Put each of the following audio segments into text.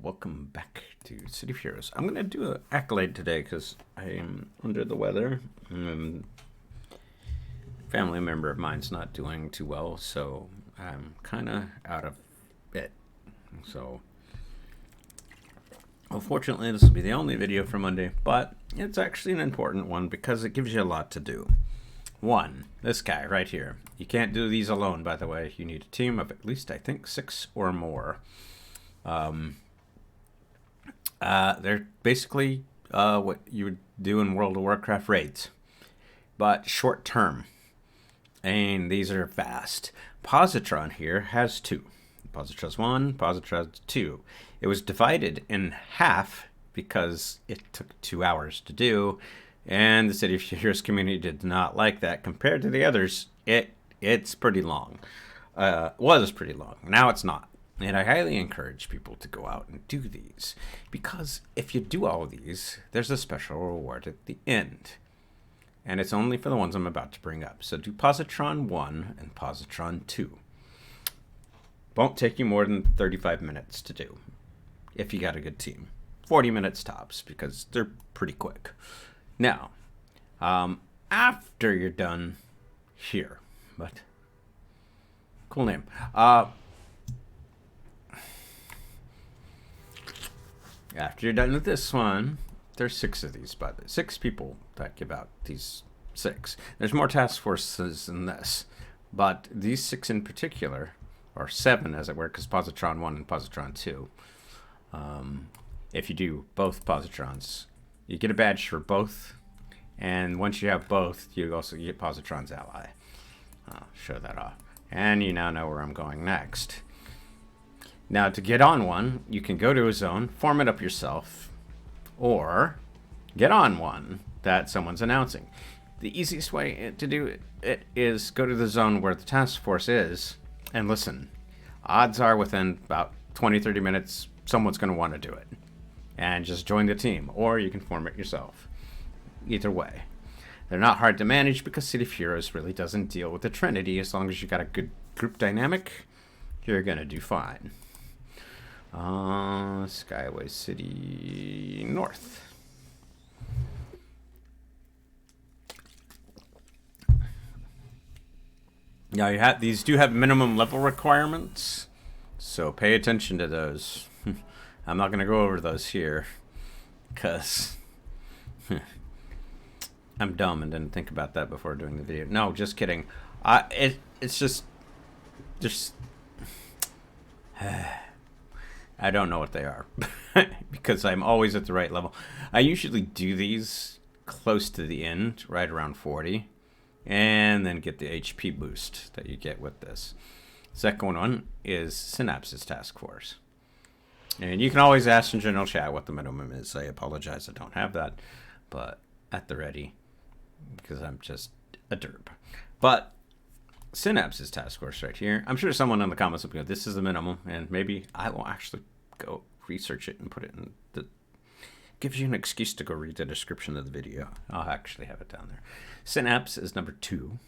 welcome back to City of Heroes. I'm going to do an accolade today because I'm under the weather. Family member of mine's not doing too well, so I'm kind of out of it. So, unfortunately, this will be the only video for Monday, but it's actually an important one because it gives you a lot to do. One, this guy right here. You can't do these alone, by the way. You need a team of at least, I think, 6 or more. They're basically what you would do in World of Warcraft raids, but short term. And these are fast. Positron here has 2. Positron's 1, Positron's 2. It was divided in half because it took 2 hours to do, and the City of Heroes community did not like that. Compared to the others, it's pretty long. Was pretty long. Now it's not. And I highly encourage people to go out and do these, because if you do all of these, there's a special reward at the end. And it's only for the ones I'm about to bring up. So do Positron 1 and Positron 2. Won't take you more than 35 minutes to do, if you got a good team. 40 minutes tops, because they're pretty quick. Now, after you're done here, but cool name. After you're done with this one, there's 6 of these, by the way. 6 people that give out these 6. There's more task forces than this, but these 6 in particular, or 7 as it were, because Positron 1 and Positron 2, if you do both Positrons, you get a badge for both, and once you have both, you also get Positron's ally. I'll show that off. And you now know where I'm going next. Now, to get on one, you can go to a zone, form it up yourself, or get on one that someone's announcing. The easiest way to do it is go to the zone where the task force is and listen. Odds are within about 20-30 minutes, someone's going to want to do it. And just join the team, or you can form it yourself. Either way. They're not hard to manage because City of Heroes really doesn't deal with the Trinity. As long as you got a good group dynamic, you're going to do fine. Skyway City North. Now these do have minimum level requirements, so pay attention to those. I'm not going to go over those here because I'm dumb and didn't think about that before doing the video. No, just kidding. It's just I don't know what they are because I'm always at the right level. I usually do these close to the end, right around 40, and then get the HP boost that you get with this. Second one is Synapse's Task Force. And you can always ask in general chat what the minimum is. I apologize I don't have that, but at the ready, because I'm just a derp. But Synapse's Task Force right here. I'm sure someone in the comments will go, this is the minimum, and maybe I will actually go research it and put it in the... Gives you an excuse to go read the description of the video. I'll actually have it down there. Synapse is number 2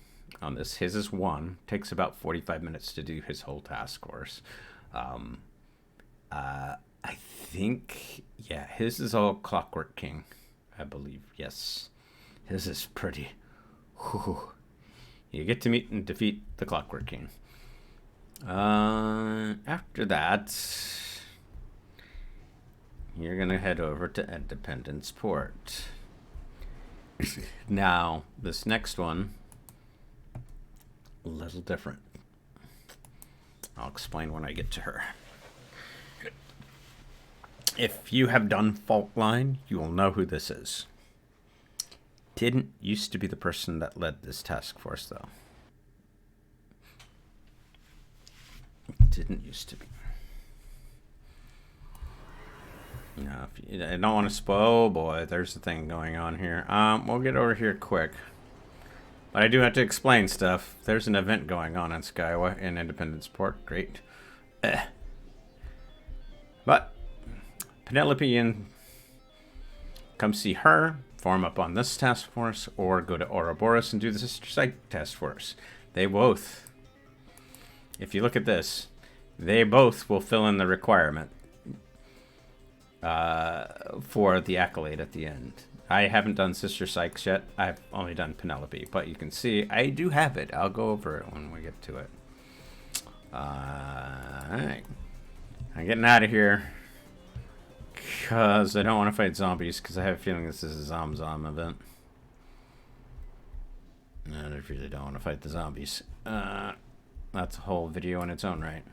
on this. His is 1. Takes about 45 minutes to do his whole task force. I think, yeah, his is all Clockwork King, I believe. Yes. His is pretty... Whew. You get to meet and defeat the Clockwork King. After that, you're going to head over to Independence Port. Now, this next one, a little different. I'll explain when I get to her. If you have done Fault Line, you will know who this is. Didn't used to be the person that led this task force, though. Didn't used to be. Now, I don't want to spoil. Oh boy, there's the thing going on here. We'll get over here quick. But I do have to explain stuff. There's an event going on in Skyway in Independence Port. Great. But Penelope and come see her, form up on this task force, or go to Ouroboros and do the Sister Site task force. They both, if you look at this, they both will fill in the requirement. for the accolade at the end. I haven't done Sister Sykes yet. I've only done Penelope, but you can see I do have it. I'll go over it when we get to it. Alright. I'm getting out of here because I don't want to fight zombies, because I have a feeling this is a Zom event. And I really don't want to fight the zombies. That's a whole video in its own right.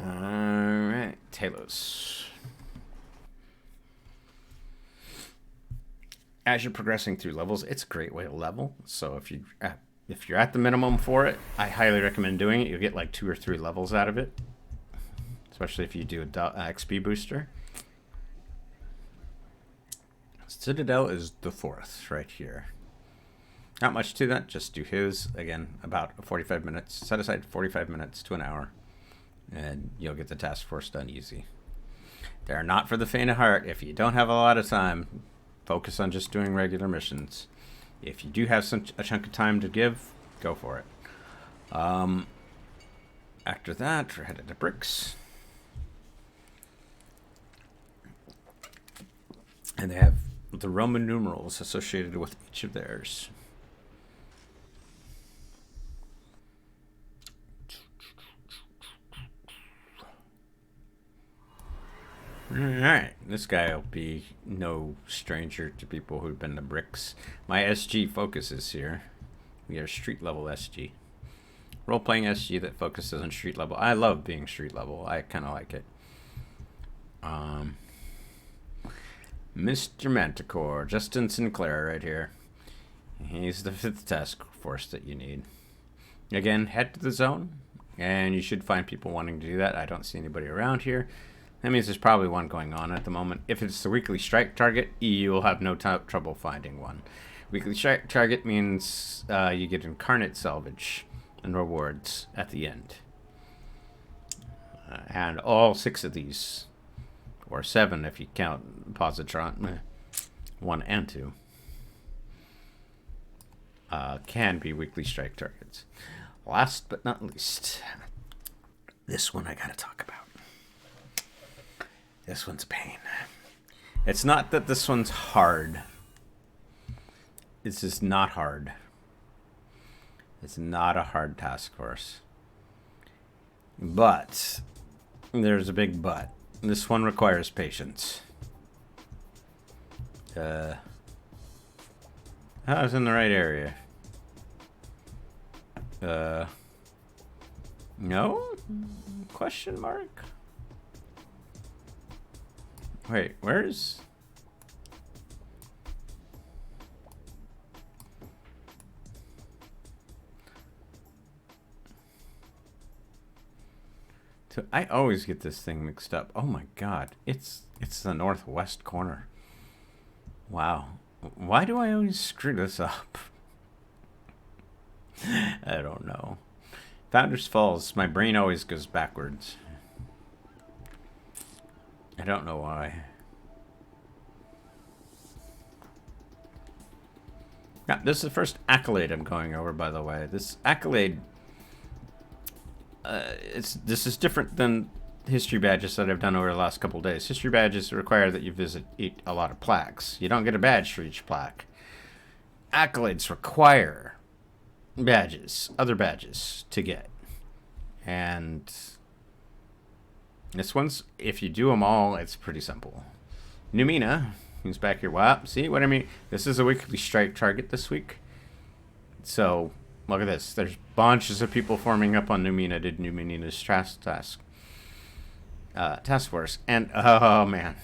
Alright, Talos. As you're progressing through levels, it's a great way to level. So if you're at the minimum for it, I highly recommend doing it. You'll get like 2 or 3 levels out of it, especially if you do a XP booster. Citadel is the 4th right here. Not much to that, just do his, again, about 45 minutes. Set aside 45 minutes to an hour, and you'll get the task force done easy. They're not for the faint of heart. If you don't have a lot of time, focus on just doing regular missions. If you do have a chunk of time to give, go for it. After that, we're headed to Bricks. And they have the Roman numerals associated with each of theirs. Alright, this guy will be no stranger to people who've been to Bricks. My SG focuses here. We are street level SG. Role-playing SG that focuses on street level. I love being street level. I kind of like it. Mr. Manticore, Justin Sinclair right here. He's the 5th task force that you need. Again, head to the zone, and you should find people wanting to do that. I don't see anybody around here. That means there's probably one going on at the moment. If it's the weekly strike target, you will have no trouble finding one. Weekly strike target means you get incarnate salvage and rewards at the end. And all 6 of these, or 7 if you count Positron, 1 and 2, can be weekly strike targets. Last but not least, this one I gotta talk about. This one's a pain. It's not that this one's hard. It's just not hard. It's not a hard task force. But there's a big but. This one requires patience. I was in the right area. No? Question mark? Wait, where's... I always get this thing mixed up. Oh my god. It's the northwest corner. Wow. Why do I always screw this up? I don't know. Founders Falls, my brain always goes backwards. I don't know why. Yeah, this is the first accolade I'm going over, by the way. This accolade, this is different than history badges that I've done over the last couple of days. History badges require that you eat a lot of plaques. You don't get a badge for each plaque. Accolades require badges, other badges to get. And this one's, if you do them all, it's pretty simple. Numina, who's back here. Wow, see what I mean? This is a weekly strike target this week. So, look at this. There's bunches of people forming up on Numina to do Numina's task force. And, oh, man.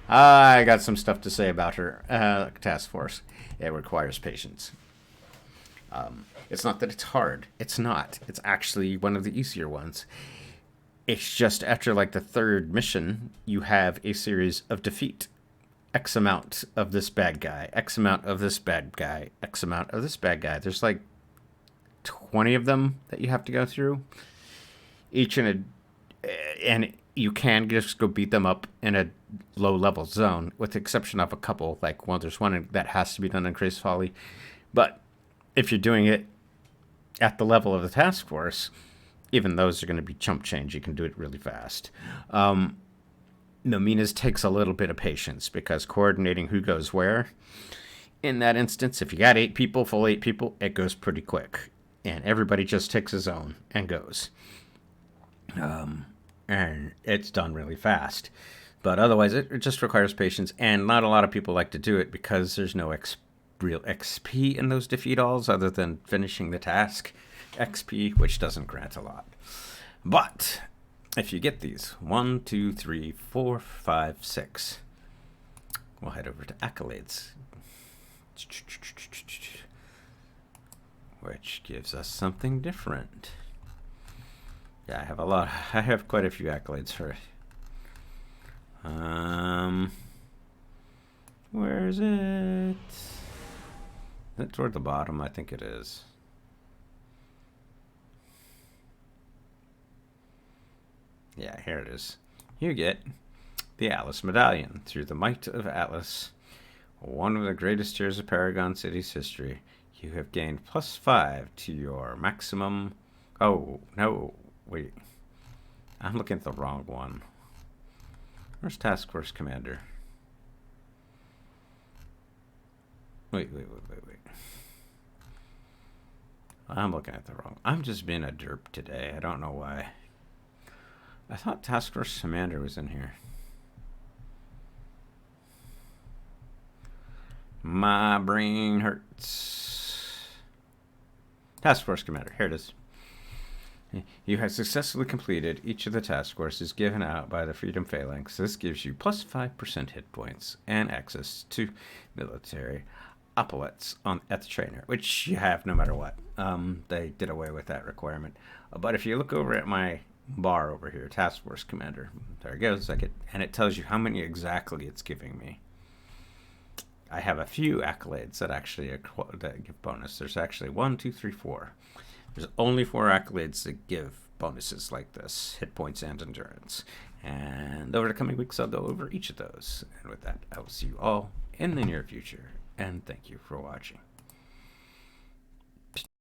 I got some stuff to say about her task force. It requires patience. It's not that it's hard. It's not. It's actually one of the easier ones. It's just after like the 3rd mission, you have a series of defeat. X amount of this bad guy, X amount of this bad guy, X amount of this bad guy. There's like 20 of them that you have to go through. Each in and you can just go beat them up in a low level zone, with the exception of a couple. Like, well, there's one that has to be done in Crazy Folly. But if you're doing it at the level of the task force, even those are going to be chump change. You can do it really fast. Nomina's takes a little bit of patience because coordinating who goes where. In that instance, if you got 8 people, full 8 people, it goes pretty quick. And everybody just takes his own and goes. And it's done really fast. But otherwise, it just requires patience. And not a lot of people like to do it because there's no real XP in those defeat alls other than finishing the task XP, which doesn't grant a lot. But if you get these 1, 2, 3, 4, 5, 6, we'll head over to accolades, which gives us something different. Yeah, I have a lot. I have quite a few accolades for it. Where is it? Is it toward the bottom? I think it is. Yeah, here it is. You get the Atlas Medallion. Through the might of Atlas, one of the greatest years of Paragon City's history, you have gained +5 to your maximum. Oh, no, wait. I'm looking at the wrong one. Where's Task Force Commander? Wait. I'm looking at the wrong. I'm just being a derp today. I don't know why. I thought Task Force Commander was in here. My brain hurts. Task Force Commander. Here it is. You have successfully completed each of the task forces given out by the Freedom Phalanx. This gives you +5% hit points and access to military opulence at the trainer, which you have no matter what. They did away with that requirement. But if you look over at my bar over here, Task Force Commander, there it goes, and it tells you how many exactly it's giving me. I have a few accolades that actually that give bonus. There's actually 1, 2, 3, 4. There's only 4 accolades that give bonuses like this: hit points and endurance. And over the coming weeks, I'll go over each of those. And with that, I will see you all in the near future. And thank you for watching.